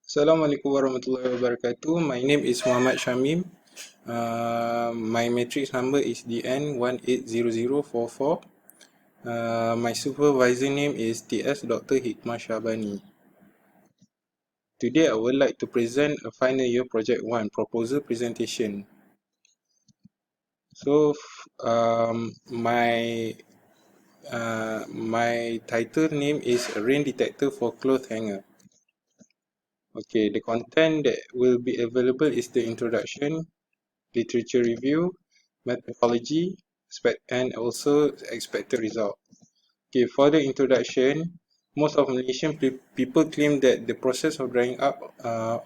Assalamualaikum warahmatullahi wabarakatuh. My name is Mohamad Syamim. My matrix number is DN180044. My supervisor name is TS Dr. Hikmah Syabani. Today I would like to present a final year project 1 proposal presentation. So my title name is Rain Detector for Cloth Hanger. Okay, the content that will be available is the introduction, literature review, methodology, and also expected result. Okay, for the introduction, most of Malaysian people claim that the process of drying up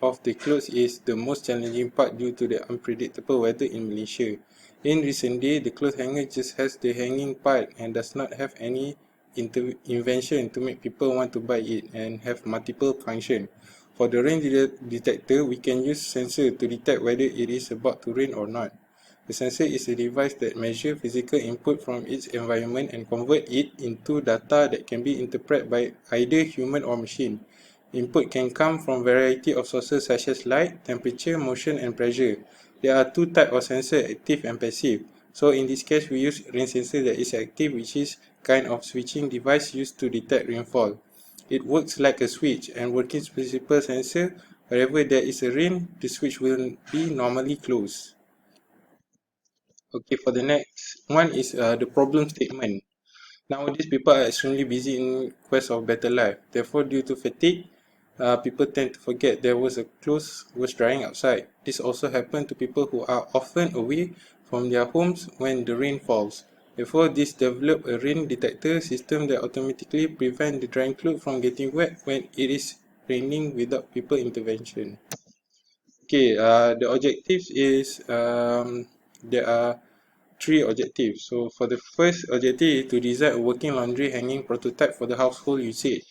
of the clothes is the most challenging part due to the unpredictable weather in Malaysia. In recent days, the cloth hanger just has the hanging part and does not have any invention to make people want to buy it and have multiple functions. For the rain detector, we can use sensor to detect whether it is about to rain or not. The sensor is a device that measures physical input from its environment and converts it into data that can be interpreted by either human or machine. Input can come from a variety of sources such as light, temperature, motion, and pressure. There are two types of sensor, active and passive. So in this case, we use rain sensor that is active, which is kind of switching device used to detect rainfall. It works like a switch, and working principle sensor, wherever there is a rain, the switch will be normally closed. Okay, for the next one is the problem statement. Nowadays, people are extremely busy in quest of better life. Therefore, due to fatigue, people tend to forget there was a clothes was drying outside. This also happens to people who are often away from their homes when the rain falls. Therefore, this develop a rain detector system that automatically prevent the drying clothes from getting wet when it is raining without people intervention. Okay, the objectives is there are three objectives. So for the first objective is to design a working laundry hanging prototype for the household usage.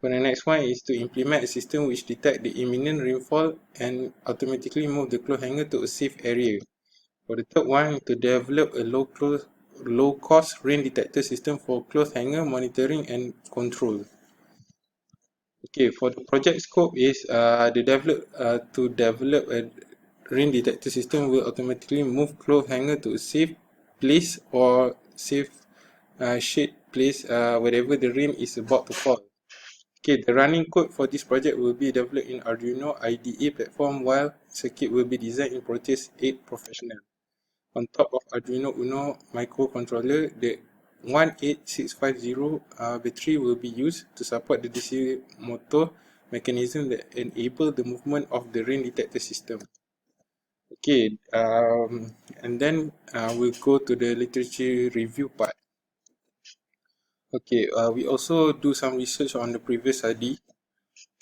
For the next one is to implement a system which detects the imminent rainfall and automatically move the cloth hanger to a safe area. For the third one, to develop a low cost rain detector system for cloth hanger monitoring and control. Okay, for the project scope is to develop a rain detector system will automatically move cloth hanger to a safe place or safe shade place wherever the rain is about to fall. Okay, the running code for this project will be developed in Arduino IDE platform while circuit will be designed in Proteus 8 Professional. On top of Arduino Uno microcontroller, the 18650 battery will be used to support the DC motor mechanism that enable the movement of the rain detector system. Okay, and then we'll go to the literature review part. Okay, we also do some research on the previous study.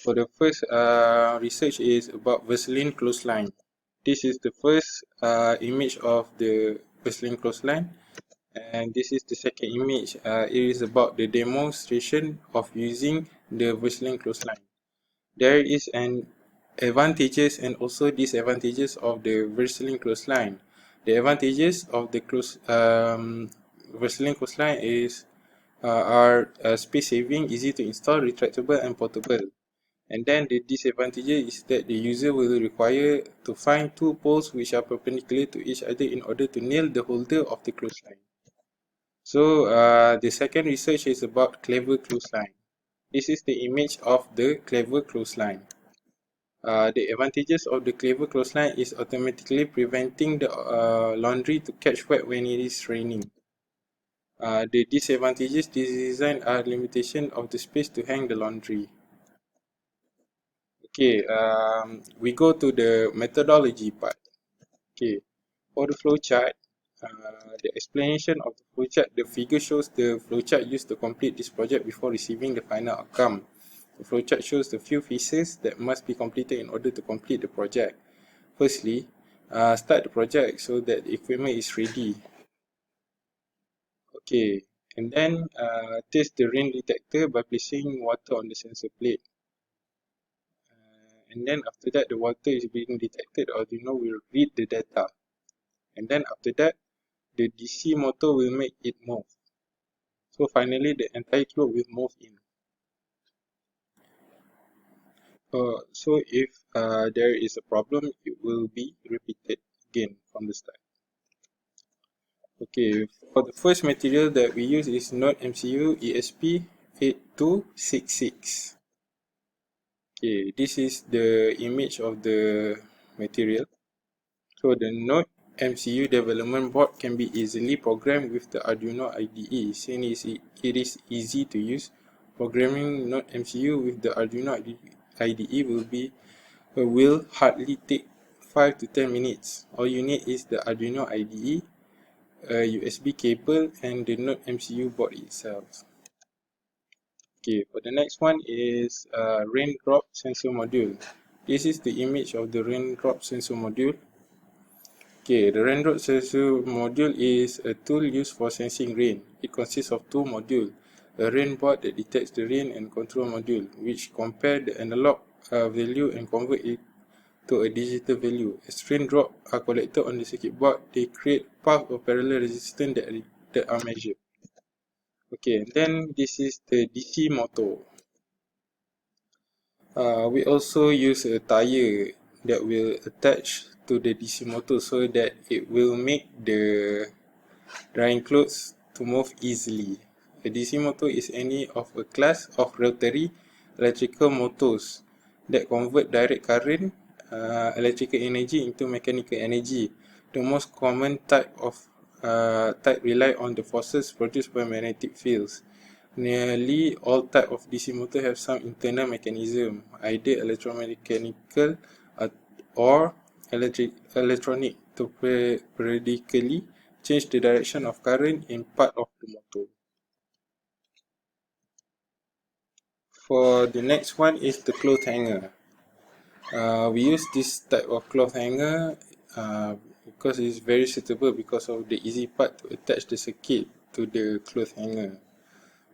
For the first research is about Vaseline clothesline. This is the first image of the Vaseline clothesline, and this is the second image. It is about the demonstration of using the Vaseline clothesline. There is an advantages and also disadvantages of the Vaseline clothesline. The advantages of the Vaseline clothesline are space saving, easy to install, retractable, and portable. And then the disadvantage is that the user will require to find two poles which are perpendicular to each other in order to nail the holder of the clothesline. So the second research is about clever clothesline. This is the image of the clever clothesline. The advantages of the clever clothesline is automatically preventing the laundry to catch wet when it is raining. The disadvantages this design are limitation of the space to hang the laundry. Okay, we go to the methodology part. Okay, for the flowchart, the explanation of the flowchart, the figure shows the flowchart used to complete this project before receiving the final outcome. The flowchart shows the few phases that must be completed in order to complete the project. Firstly, start the project so that the equipment is ready. Okay, and then test the rain detector by placing water on the sensor plate. And then after that, the water is being detected, Arduino will read the data. And then after that, the DC motor will make it move. So finally, the entire cloth will move in. So if there is a problem, it will be repeated again from the start. Okay, for the first material that we use is Node MCU ESP8266. Okay, this is the image of the material. So the Node MCU development board can be easily programmed with the Arduino IDE. Since it is easy to use, programming Node MCU with the Arduino IDE will hardly take 5 to 10 minutes. All you need is the Arduino IDE, a USB cable, and the Node MCU board itself. Okay, for the next one is Raindrop sensor module. This is the image of the Raindrop sensor module. Okay, the Raindrop sensor module is a tool used for sensing rain. It consists of two modules, a rain board that detects the rain and control module, which compare the analog value and convert it to a digital value. As raindrops are collected on the circuit board, they create paths of parallel resistance that are measured. Okay, then this is the DC motor. We also use a tire that will attach to the DC motor so that it will make the drying clothes to move easily. A DC motor is any of a class of rotary electrical motors that convert direct current, electrical energy into mechanical energy. The most common type rely on the forces produced by magnetic fields. Nearly all types of DC motor have some internal mechanism, either electromechanical or electronic, to periodically change the direction of current in part of the motor. For the next one is the cloth hanger. We use this type of cloth hanger because it is very suitable because of the easy part to attach the circuit to the cloth hanger.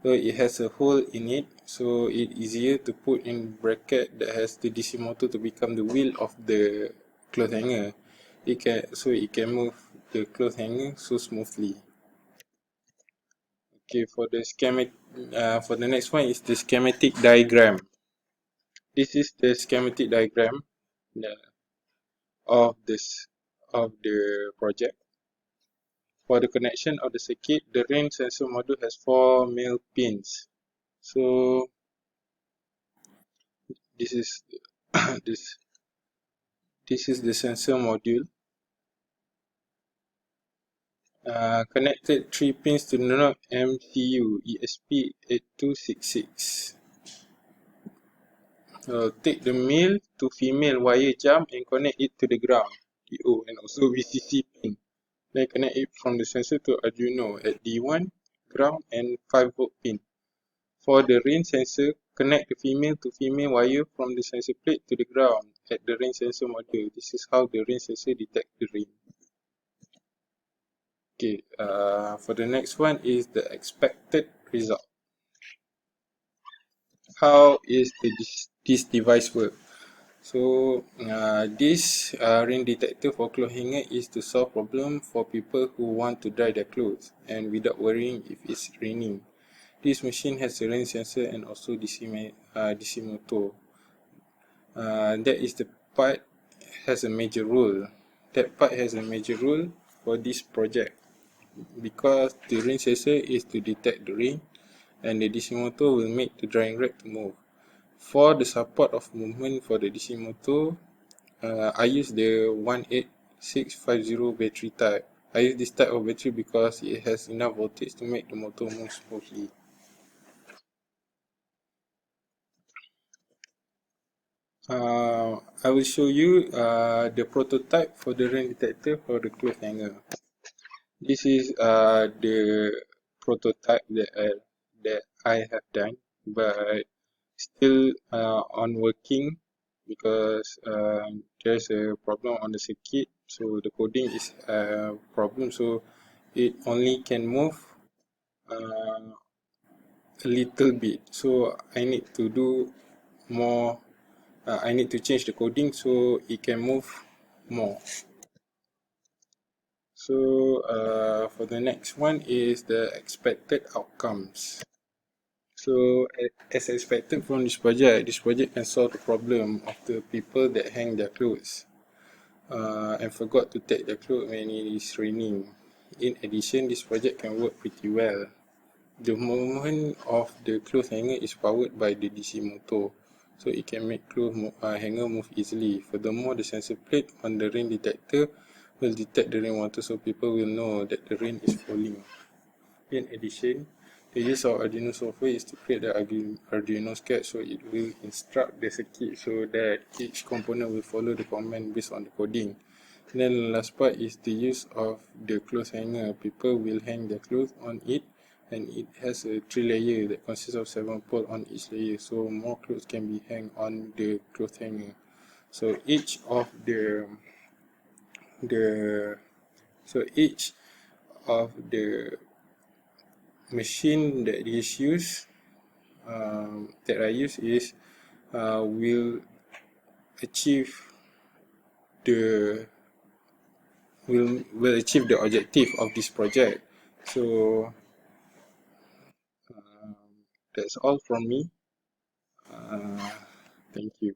So it has a hole in it, so it's easier to put in bracket that has the DC motor to become the wheel of the cloth hanger. It can move the cloth hanger so smoothly. Okay, for the next one is the schematic diagram. This is the schematic diagram of the project. For the connection of the circuit, the rain sensor module has 4 male pins. So this is this this is the sensor module. Connected 3 pins to the node MCU ESP8266. Take the male to female wire jump and connect it to the ground (PO) and also VCC pin. Then connect it from the sensor to Arduino at D1, ground, and 5V pin. For the rain sensor, connect the female to female wire from the sensor plate to the ground at the rain sensor module. This is how the rain sensor detects the rain. Okay, for the next one is the expected result. How is this device work? So this rain detector for cloth hanger is to solve problem for people who want to dry their clothes and without worrying if it's raining. This machine has a rain sensor and also DC motor. That is the part has a major role. That part has a major role for this project because the rain sensor is to detect the rain and the DC motor will make the drying rack to move. For the support of movement for the DC motor, I use the 18650 battery type. I use this type of battery because it has enough voltage to make the motor move smoothly. I will show you the prototype for the rain detector for the cloth hanger. This is the prototype that I have done, but still on working because there's a problem on the circuit, so the coding is a problem, so it only can move a little bit, so I need to do more. I need to change the coding so it can move more. So for the next one is the expected outcomes. So as expected from this project can solve the problem of the people that hang their clothes and forgot to take their clothes when it is raining. In addition, this project can work pretty well. The movement of the clothes hanger is powered by the DC motor, so it can make clothes hanger move easily. Furthermore, the sensor plate on the rain detector will detect the rainwater, so people will know that the rain is falling. In addition, the use of Arduino software is to create the Arduino sketch, so it will instruct the circuit so that each component will follow the command based on the coding. And then the last part is the use of the clothes hanger. People will hang their clothes on it, and it has a 3 layer that consists of 7 poles on each layer, so more clothes can be hung on the clothes hanger. So each of the each of the machine that is used that I use is will achieve the will achieve the objective of this project. So that's all from me. Thank you.